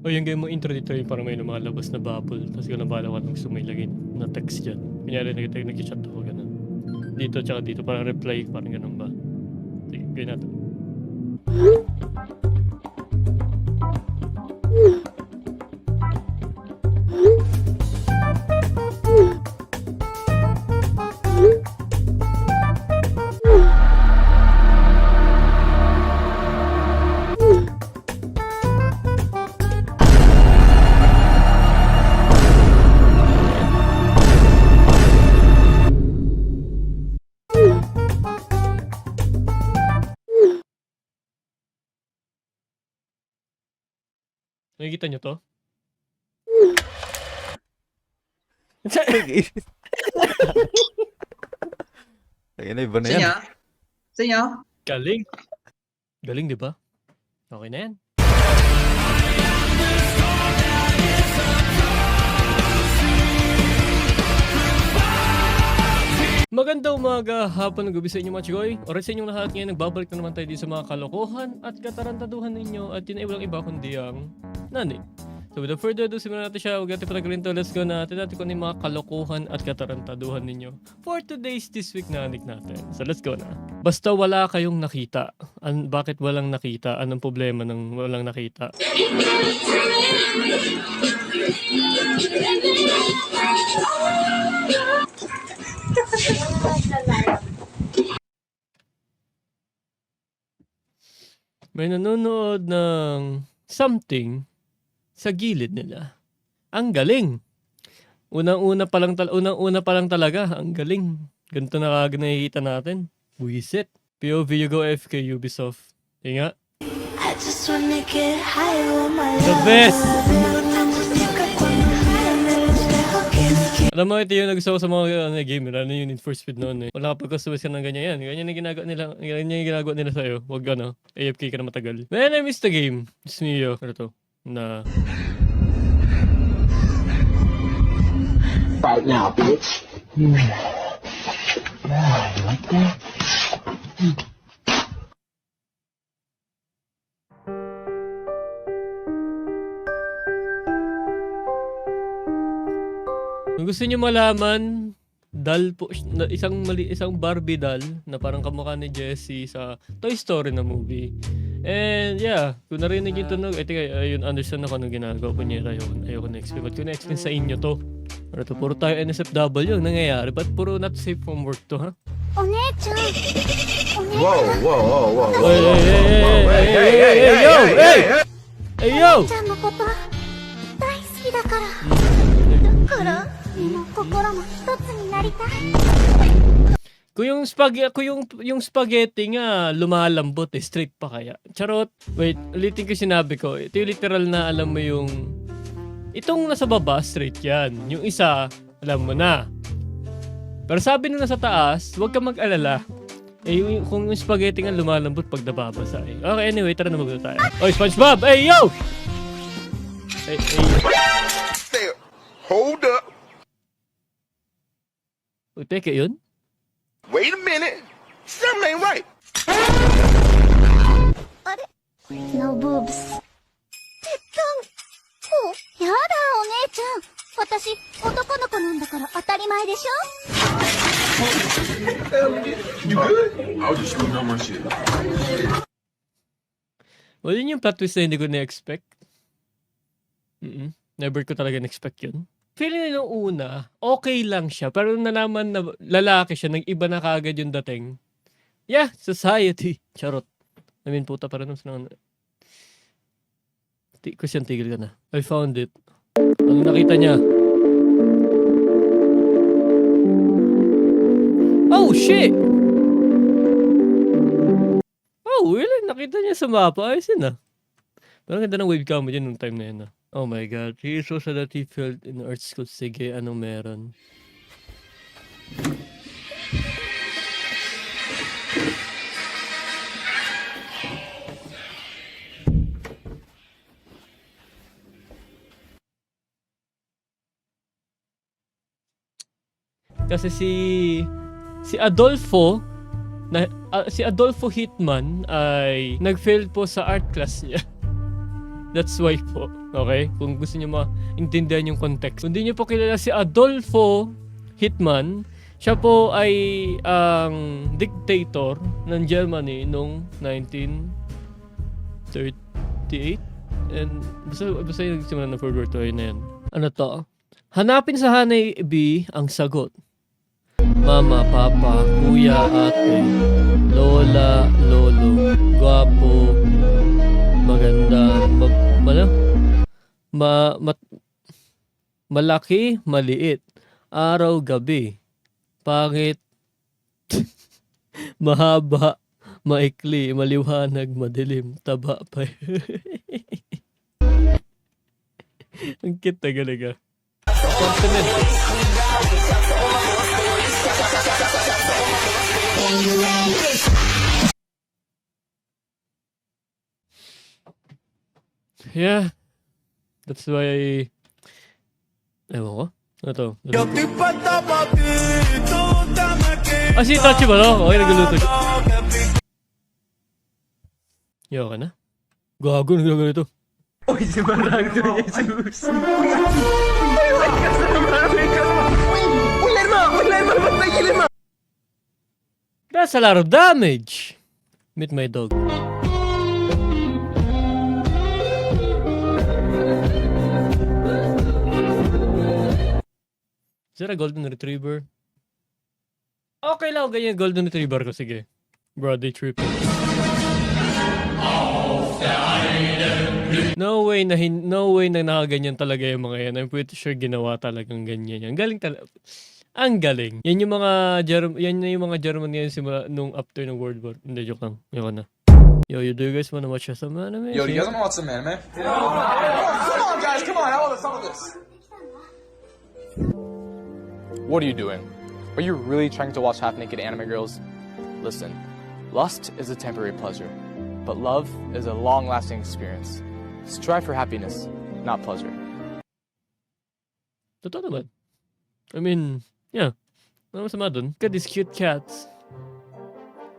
O yung game mo intro dito yung parang may lumalabas na bubble. Tapos kung nabala ko nung gusto may lagay na text dyan. Kunyari nag-chat ako ganun. Dito tsaka dito parang reply parang ganun ba. Sige, gawin natin. Nakikita nyo to? Ayun na, iba na Sa yan. inyo? Sa inyo? Galing. Galing, di ba? Okay na yan. Magandang umaga, hapon, gabi sa inyo mga chigoy. Oras sa inyong lahat ngayon, nagbabalik na naman tayo dito sa mga kalokohan at katarantaduhan ninyo at yun ay walang iba kundi ang Nani. So without further ado, simulan natin siya. Huwag natin patagalin to. Let's go na. Natin kung ano yung mga kalokohan at katarantaduhan ninyo for today's this week na anik natin. So let's go na. Basta wala kayong nakita. Bakit walang nakita? Anong problema ng walang nakita? May nanonood ng something sa gilid nila. Ang galing. Unang-una pa lang talaga, ang galing. Ganito na kagad nakikita natin. Buisit. POV you go FK Ubisoft. Tinga. The best! Alam mo, ito yung nagustuhan ko sa mga game. Lalo yung Need for Speed noon eh. Wala kapag customize ka ng ganyan yan. Ganyan yung ginagawa nila sa'yo. Huwag AFK ka na matagal. Man, I miss the game. It's Neo. Ano to? Na... Right now, bitch. Like that? Kung gusto niyo malaman, isang Barbie doll na parang kamukha ni Jessie sa Toy Story na movie. And yeah, kung narinig yung tunog, ayun, understand ako anong ginagawa ko niya. Ayoko na-explain. Ba't ko na-explain sa inyo to? Ano to? Puro tayo NSFW ang nangyayari. Ba't puro not safe from work to, ha? Whoa, whoa, whoa, whoa, whoa. Hey, yo! Hey, yo! ちゃんのこと大好きだからほら身も心も一つになりたい Kung yung spaghetti nga lumalambot straight pa kaya. Charot. Wait, ulitin ko sinabi ko. Ito yung literal na alam mo yung itong nasa baba straight yan. Yung isa, alam mo na. Pero sabi nung nasa taas, huwag ka mag-alala. Kung yung spaghetti nga lumalambot pag nababasa eh. Okay, anyway, tara na magluto tayo. Oy, SpongeBob! Hey, yo! Hey. Hold up. Uy, teka yun? Wait a minute. Something ain't right. あれ No boobs てっちゃんやだお姉ちゃん私男の子なんだから当たり前でしょ You good? I was just screwing up my shit. Well, yun yung plot twist na hindi ko na-expect. Never ko talaga na-expect yun. Feeling nung una, okay lang siya. Pero nung nalaman na lalaki siya, nag-iba na kagad yung dating. Yeah, society. Charot. I mean, puta pa rin sa mga... Christian, tigil ka na. I found it. Ano nakita niya? Oh, shit! Oh, really? Nakita niya sa mapa. Ayos yun ah. Parang ganda ng webcam mo dyan nung time na yun ah. Oh my god, he is so sad that he failed in art school. Sige, anong meron? Kasi si Adolfo si Adolfo Hitman ay nag-fail po sa art class niya. That's why po. Okay? Kung gusto niyo maintindihan yung context. Kung di niyo po kilala si Adolfo Hitman, siya po ay ang dictator ng Germany noong 1938. And basta yung nagsimula ng World War II na yan. Ano to? Hanapin sa Hanay B ang sagot. Mama, papa, kuya, ate, lola, lolo, gwapo, maganda, malaki, maliit, araw, gabi, pangit, mahaba, maikli, maliwanag, madilim, taba pa. Ang cute talaga. Continent. Yeah. That's why ewan ko. Ano to? Si Itachi ba no? Okay, nagluluto siya. Yaw ka na? Gago, naglaganito. Uy, si Maragdo Jesus. That's a lot of damage. Meet my dog. Is that a golden retriever? Okay lang, ganyan golden retriever ko. Sige. Bro, they tripping. No way na nakaganyan talaga yung mga yan. I'm pretty sure ginawa talagang ganyan yan. Galing talaga. Ang galing. Yan yung mga German yan simula nung after ng World War. Hindi, joke lang. Yun na. Yo, do you guys wanna watch some anime? Yo, do you guys wanna watch some anime? Come on, guys, come on. I want some of this. What are you doing? Are you really trying to watch half-naked anime girls? Listen, lust is a temporary pleasure, but love is a long-lasting experience. Strive for happiness, not pleasure. Totoo naman. I mean, yeah. Ano masama dun? Look at these cute cats.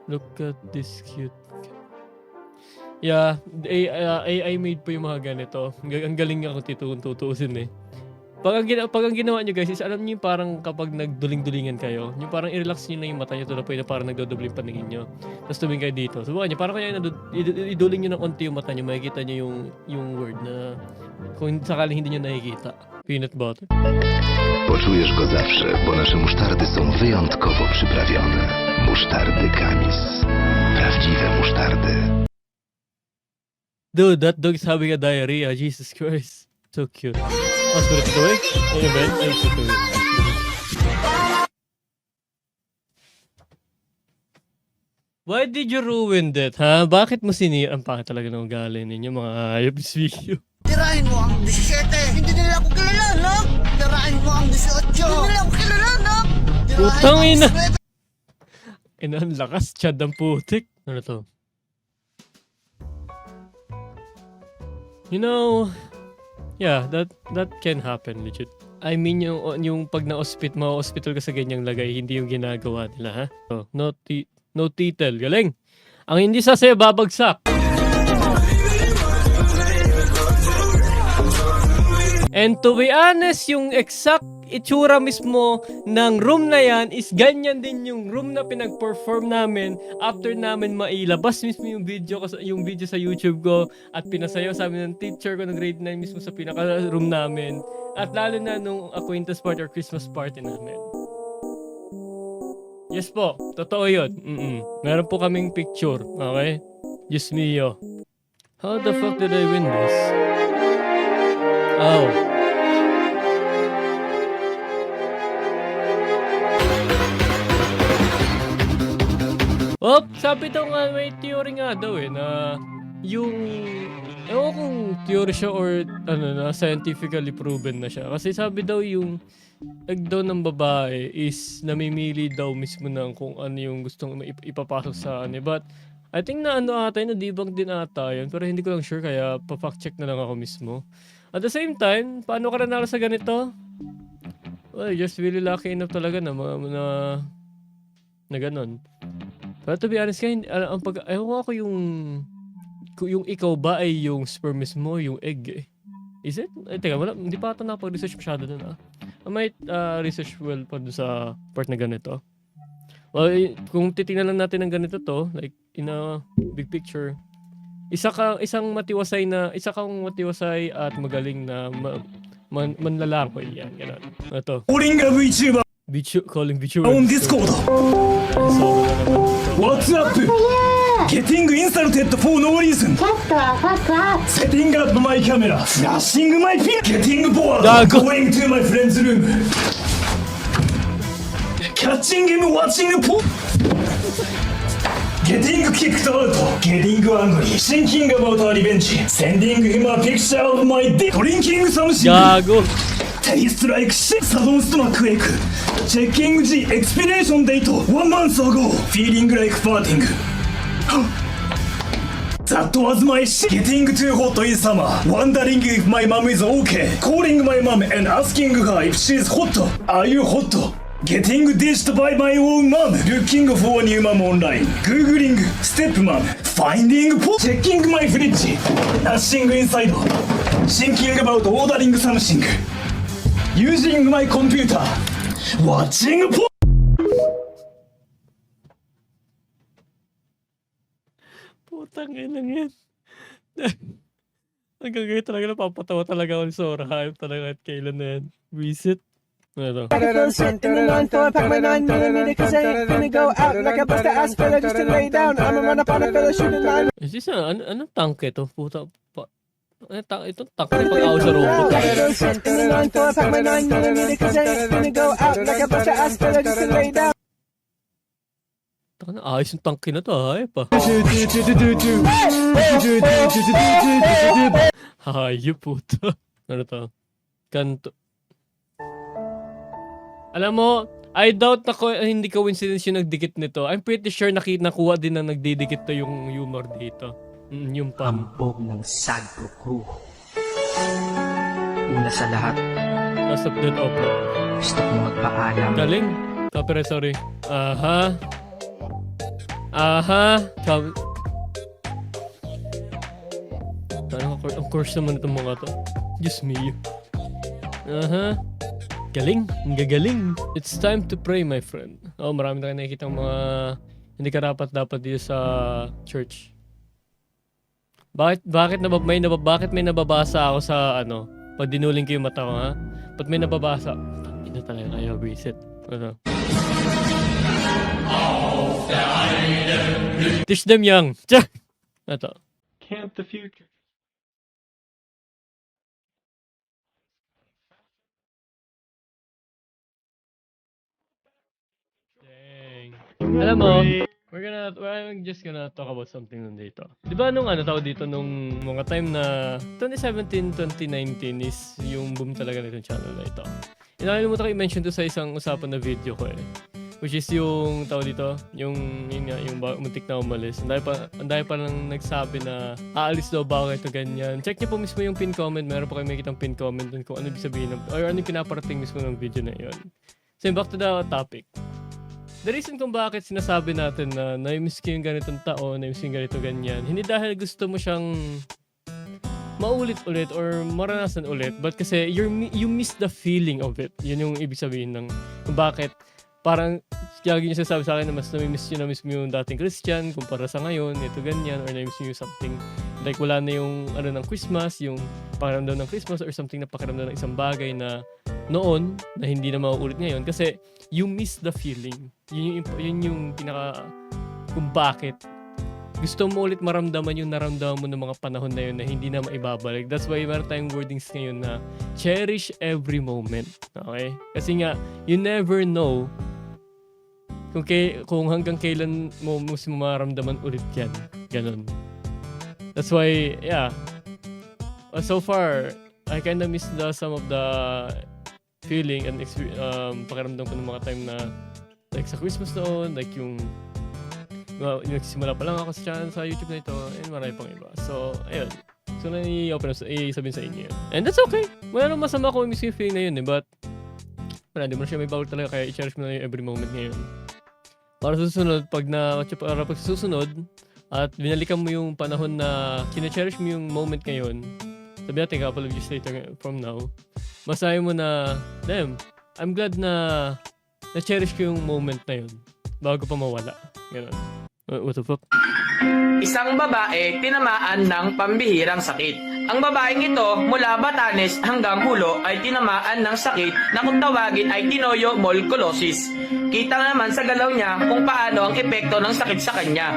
Look at this cute cat. Yeah, AI made po yung mga ganito. Ang galing ako tutuusin eh. Pag ang ginawa nyo guys is alam nyo yung parang kapag nagduling-dulingan kayo, yung parang i-relax nyo na yung mata nyo to the point na parang nagdodobling paningin nyo. Tapos tumingin kayo dito. Subukan nyo, parang kaya iduling nyo ng konti yung mata nyo, makikita nyo yung word na kung sakaling hindi nyo nakikita. Peanut butter. Poczujesz go zawsze, bo nasze musztardy są wyjątkowo przyprawione. Musztardy Kamis. Prawdziwe musztardy. Dude, that dog's having a diarrhea. Jesus Christ. So cute. Mas ko ito eh. Ayun ba? Ayun ito eh. Why did you ruin that, ha? Bakit mo sinira? Ang pangit talaga ng ugali ninyo, mga hayop video. Tirahin mo ang 17. Hindi nila ako kilala, no? Tirahin mo ang 18. Hindi nila ako kilala, no? Putang ina. Ina, ang lakas. Chad ang putik. Ano to? You know, yeah, that can happen, legit. I mean, yung pag ma-hospital ka sa ganyang lagay, hindi yung ginagawa nila, ha? So, no title. Galing. Ang hindi sasaya, babagsak. And to be honest, yung exact itsura mismo ng room na yan is ganyan din yung room na pinag-perform namin after namin mailabas mismo yung video sa YouTube ko at pinasayaw sa amin ng teacher ko ng grade 9 mismo sa pinaka-room namin at lalo na nung acquaintance party or Christmas party namin. Yes po, totoo yun. Meron po kaming picture, okay? Diyos mio. How the fuck did I win this? Oh. Oh, sabi daw nga, may theory nga daw eh, na yung, ewan kung theory siya or na, scientifically proven na siya. Kasi sabi daw yung egg daw ng babae is namimili daw mismo ng kung ano yung gustong ipapasok sa ano. But, I think na na-debunk din ata yun. Pero hindi ko lang sure, kaya pa-fact check na lang ako mismo. At the same time, paano ka nanalo sa ganito? Well, just really lucky enough talaga na ganun. Pero to be honest, ewan ko yung yung ikaw ba ay yung sperm mismo, yung egg eh. Is it? Teka, hindi pa ata napag-research masyado dun ah. I might research well pa dun sa part na ganito. Well, kung titingnan lang natin ng ganito to, like in a big picture, isa kang matiwasay at magaling na manlalaki yan, gano'n. Ito. Calling VTuber on Discord. So, What's up? Getting insulted for no reason. Setting up my camera, flashing my pin, getting bored, going to my friend's room, catching him watching porn. Getting kicked out, getting angry, thinking about a revenge, sending him a picture of my dick, drinking something. Gago. Tastes like shit, sudden stomach ache. Checking the expiration date 1 month ago, feeling like farting. That was my shit. Getting too hot in summer, wondering if my mom is okay. Calling my mom and asking her if she's hot. Are you hot? Getting dished by my own mom. Looking for a new mom online. Googling stepmom. Finding checking my fridge. Nothing inside. Thinking about ordering something. Using my computer. Watching porn. Putang inang yan. Hanggang ngayon talaga napapatawa talaga ako ni Sora. Hype talaga at kailan na yan. Visit. Ano to? Is this anong tanke to? Puta pa. Ito tanke pag ako sa robot. Taka na, ayos yung tanke na to. Hayop pa. Hayop puta. Ano to? Kanto. Alam mo, I doubt na hindi coincidence yung nagdikit nito. I'm pretty sure nakuha din na nagdidikit to yung humor dito. Yung pam. Hambog ng Sagro Crew. Una sa lahat, Last of that opera. gusto kong magpaalam. Galing. Copyright, sorry. Aha. Ang course naman itong mga to. Diyos me. Aha. Galing. Ang gagaling. It's time to pray, my friend. Oh, marami na kayo nakikita mga hindi karapat-dapat dito sa church. Bakit may nababasa ako sa ano? Pag dinuling ko yung mata ko, ha? Ba't may nababasa? Hindi na talaga kayo reset. Ano? Teach them young. Tsa! Ito. Camp the future. Dang. Alam mo, we're just gonna talk about something nandito. Di ba nung tawag dito nung mga time na 2017, 2019 is yung boom talaga nitong channel na ito. Inalimutan ko i-mention to sa isang usapan na video ko eh. Which is yung tawag dito, yung muntik na umalis. Ang dahil pa lang nagsabi na aalis daw ba ito ganyan. Check niyo po mismo yung pin comment. Meron pa kayo makikitang pin comment dun kung ano ibig sabihin or ano yung pinaparating mismo ng video na yun. So back to the topic. The reason kung bakit sinasabi natin na na-miss ko yung ganitong taon, na-miss ko yung ganito ganyan, hindi dahil gusto mo siyang maulit-ulit or maranasan ulit, but kasi you miss the feeling of it. Yun yung ibig sabihin ng kung bakit parang lagi niyo sasabi sa akin na mas na-miss mo yung dating Christian kumpara sa ngayon, ito ganyan, or na-miss niyo something like wala na yung ng Christmas, yung pakiramdam ng Christmas or something na pakiramdam ng isang bagay na noon na hindi na mauulit ngayon kasi you miss the feeling. Yun yung pinaka kung bakit gusto mo ulit maramdaman yung naramdaman mo ng mga panahon na yun na hindi na maibabalik. That's why meron tayong wordings ngayon na cherish every moment. Okay? Kasi nga, you never know kung hanggang kailan mo maramdaman ulit yan. Ganon. That's why, yeah. So far, I kinda miss some of the feeling and pakiramdam ko ng mga time na like sa Christmas noon, like yung nagsisimula pa lang ako sa YouTube na ito and marami pang iba. So, ayun. So, i-sabihin sa inyo yun. And that's okay. Wala nang masama kung miss yung feeling na yun eh. But, wala, di mo na siya may bawal talaga kaya i-cherish mo na yung every moment ngayon. Para susunod, pag susunod, at binalikan mo yung panahon na chine-cherish mo yung moment ngayon, sabi natin couple of years later from now, masabi mo na, damn, I'm glad na na-cherish ko yung moment na yun bago pa mawala. Ganun. What the fuck? Isang babae tinamaan ng pambihirang sakit. Ang babaeng ito mula Batanes hanggang Hulo ay tinamaan ng sakit na kung tawagin ay tinoyo molculosis. Kita naman sa galaw niya kung paano ang epekto ng sakit sa kanya.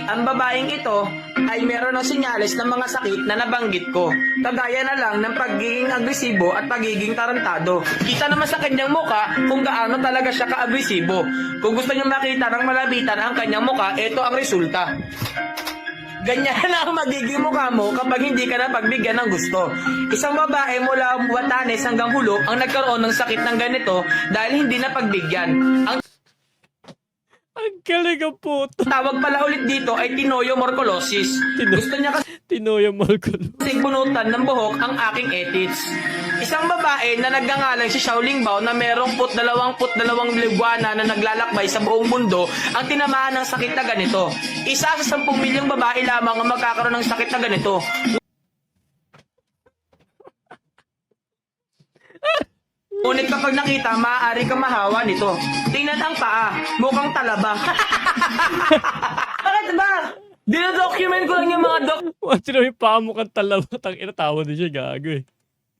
Ang babaeng ito ay meron ng senyales ng mga sakit na nabanggit ko. Kagaya na lang ng pagiging agresibo at pagiging tarantado. Kita naman sa kanyang muka kung gaano talaga siya ka-agresibo. Kung gusto niyo makita ng malapitan ang kanyang muka, ito ang resulta. Ganyan ang magiging mukha mo kapag hindi ka na pagbigyan ng gusto. Isang babae mula Batanes hanggang Hulo ang nagkaroon ng sakit ng ganito dahil hindi na pagbigyan. Ang galing ang puto. Tawag pala ulit dito ay tinoyo molculosis. Gusto niya kasi Tinoyo molculosis. bunutan ng buhok ang aking etits. Isang babae na nagngangalang si Xiaoling Bao na merong 22 ligwana na naglalakbay sa buong mundo ang tinamaan ng sakit na ganito. Isa sa 10 milyong babae lamang ang magkakaroon ng sakit na ganito. Ngunit kapag nakita, maaari kang mahawa nito. Tingnan ang paa, mukhang talaba. Bakit ba? Dinodocument ko lang yung mga Watch na yung pamukang talawa. Tangina, tawa din siya, gago eh.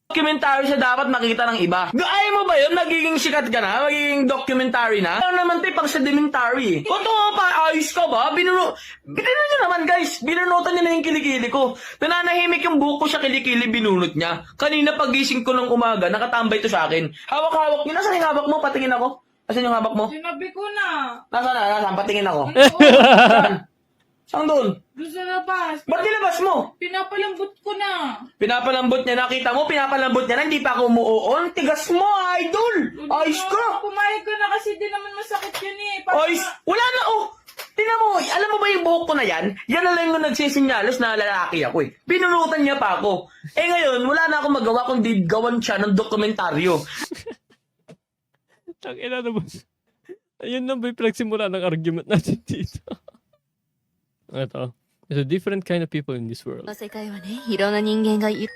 documentary siya dapat makita ng iba. Ayaw mo ba yun? Magiging sikat ka na? Magiging documentary na? Ano naman tayo pang sedimentary? Kung ito nga pa, ayos ka ba? Binuno nyo naman guys. Binunutan niya na yung kilikili ko. Nananahimik yung buhok ko siya kilikili, binunot niya. Kanina pagising ko ng umaga, nakatambay to sa akin. Hawak-hawak niya. Nasaan yung hawak mo? Patingin ako. Nasaan yung hawak mo? Sinabi ko na. Nasaan na? Nasaan? Patingin ako. Oo, Saan doon? doon sa labas. Ba't nilabas mo? Pinapalambot ko na. Pinapalambot niya, nakita mo, pinapalambot niya na, hindi pa ako umuoon. Tigas mo, idol! Ayos ka! Pumayag ka na kasi di naman masakit yun eh. Ayos! Wala na, oh! Tingnan mo, alam mo ba yung buhok ko na yan? Yan na lang yung nagsisinyalos na lalaki ako eh. Pinunutan niya pa ako. Eh ngayon, wala na akong magawa kundi gawan siya ng dokumentaryo. Tangina naman. Ayun na ba yung pinagsimula ng argument natin dito? Ito. There's a different kind of people in this world. 世界はね、いろんな人間がいる。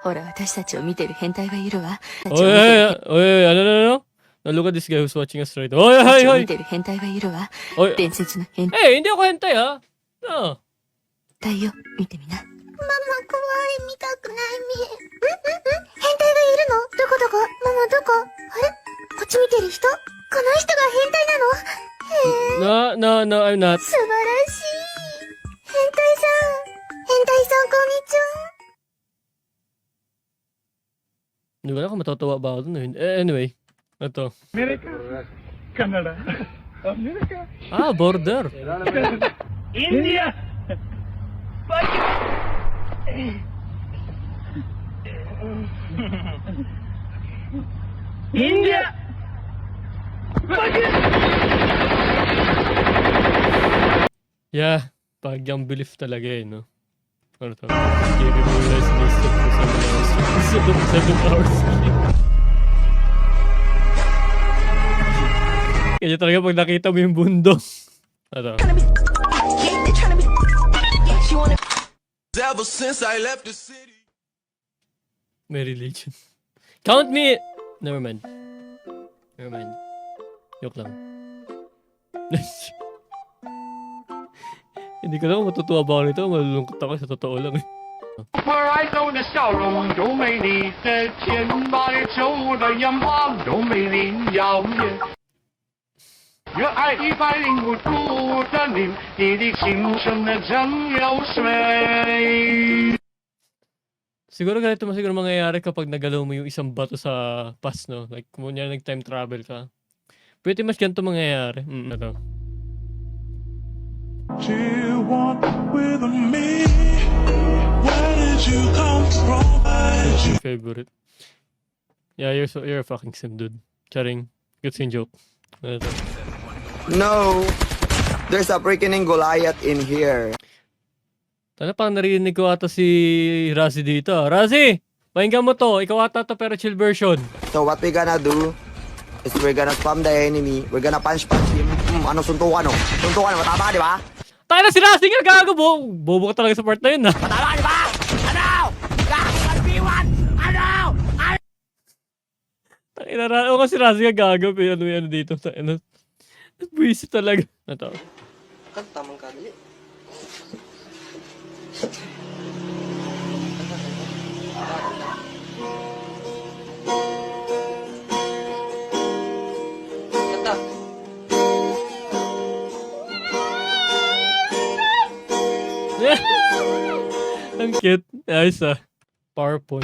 ほら、私たちを見てる変態がいるわ。 Oy, ano? Now look at this guy who's watching us right now. Oy, 私たちを hoy! 見てる変態がいるわ。 Oy. 伝説の変 Eh, hindi ako hentai ha. No. 態よ、見てみな。ママ、怖い、見たくない見え。変態がいるの？どこどこ？ママ、どこ？あれ？こっち見てる人？この人が変態なの？へえ。 No, I'm not. 素晴らしい。変態さん。変態さん、こんにちは。 Hindi ko na kung matatawa ba ako dun. Anyway, ito. America, Canada, America, Border. India. India. Yeah, pagyang belief talaga eh, no? Ano to? Give me more less listed for 7 hours. Kaya talaga pag nakita mo yung bundok. Ano? Ever since I left the city. May religion. Count me! Never mind. Joke lang. Hindi ko na kung matutuwa ba ako nito. Malulungkot ako sa totoo lang eh. 爱豆的笑容多美丽，在千百洲的阳光多美丽耀眼。热爱105度的你，你的青春的真有水。 Siguro ganito siguro mangyayari kapag nagalaw mo yung isang bato sa past, no? Like, kung kunyari nag-time travel ka. Pretty much ganito mangyayari. Ito. You walk with me. Where did you come from? Your favorite. Yeah, you're a fucking sim, dude. Charing. Good scene joke. Ito. No, there's a freaking Goliath in here. Tana parang narinig ko ata si Razi dito. Razi! Pakinggan mo to. Ikaw ata to pero chill version. So what we gonna do is we're gonna spam the enemy. We're gonna punch him. Ano suntukan no? Suntukan, matama di ba? Tayo na si Rasing nga gago. Bobo ka talaga sa part na yun, ha? Tama di ba? Ano? Kakapagbiwan! Ano? Oo kasi Rasing nga gago. Pero ano dito. Ano? Buwisit talaga. Ito. Kan tamang kadali. Kata. Ang cute. Ayos, ah. PowerPoint.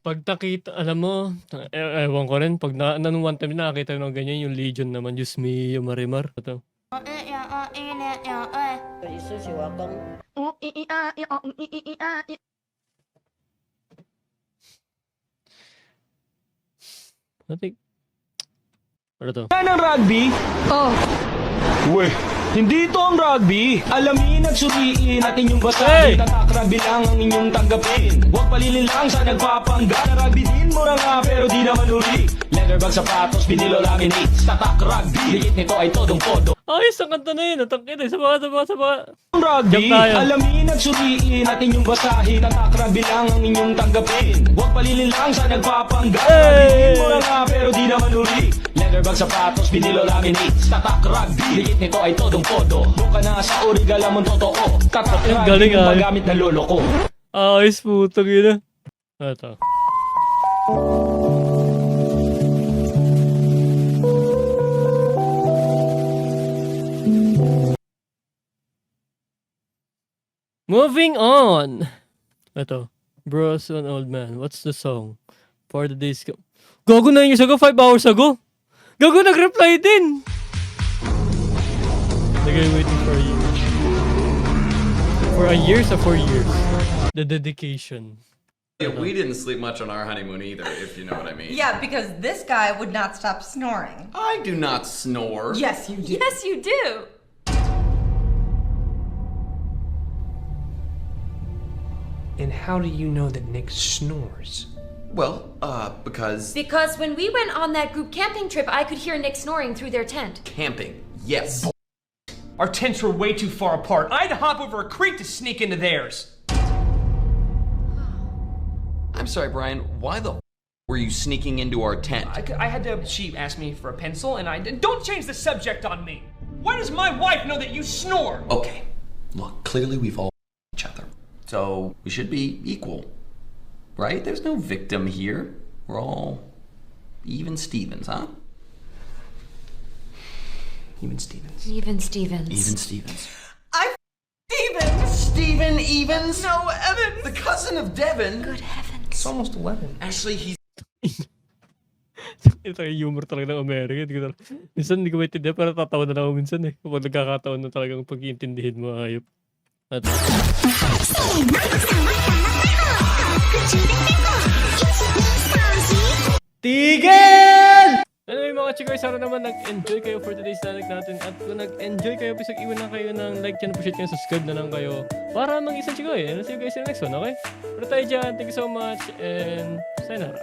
Pag nakita, alam mo, ewan ko rin, pag nung one time nakakita ng ganyan, yung Legion naman, Diyos me, yung Marimar. Ito. Isa si Wakang. Natik. Ano to? Ng rugby? Uy, hindi ito ang rugby. Alamin at suriin at inyong basahin. Tatak rugby lang ang inyong tanggapin. Huwag palilin lang sa nagpapangga. Na rugby din mura nga pero di naman uri. Leatherbag sapatos, pinilo laminates. Tatak rugby, ligit nito ay todong podo. Ayos, ang kanta na yun. Natangkit eh. Sa mga. Ang rugby, Jump tayo. alamin at suriin at inyong basahin. Tatak rugby lang ang inyong tanggapin. Huwag palilin lang sa nagpapangga. Na rugby din mura nga pero di naman uri. Leatherbag sapatos, pinilo laminates. Tatak rugby, ligit nito ay todong podo. Doon ka na sa origal mong totoo. Tatak Ang rugby, galing, yung ah. paggamit na lolo ko. Ayos, putang ina. Ito. Moving on. Ito. Bros, an old man. What's the song? For the days go. Gago 9 years ago, 5 hours ago. Gago nag-reply din. The guy waiting for a year. For a year or 4 years? The dedication. We didn't sleep much on our honeymoon either, if you know what I mean. Yeah, because this guy would not stop snoring. I do not snore. Yes, you do. Yes, you do. And how do you know that Nick snores? Well, because Because when we went on that group camping trip, I could hear Nick snoring through their tent. camping, yes. Our tents were way too far apart. I had to hop over a creek to sneak into theirs. I'm sorry, Brian, why the were you sneaking into our tent? I had to. She asked me for a pencil, and I did. Don't change the subject on me. Why does my wife know that you snore? Okay, look, clearly we've all each other. So we should be equal, right? There's no victim here. We're all even Stevens, huh? Even Stevens. Even Stevens. Even Stevens. Steven! Steven Evans? No, Evan, the cousin of Devin. Good heavens. It's almost 11. Actually, he's Ito yung humor talaga ng America. Minsan hindi ko maintindihan, pero tatawa na lang ako minsan eh. Kapag nagkakataon na talagang pag-iintindihin mo, ayop. At Tigil! Anyway mga chikoy, sana naman nag-enjoy kayo for today's natin natin. At kung nag-enjoy kayo, please iwan na kayo ng like dyan, appreciate kayo, subscribe na lang kayo para mag-isang chikoy. And I'll see you guys in the next one, okay? Pero tayo dyan, thank you so much, and sayonara.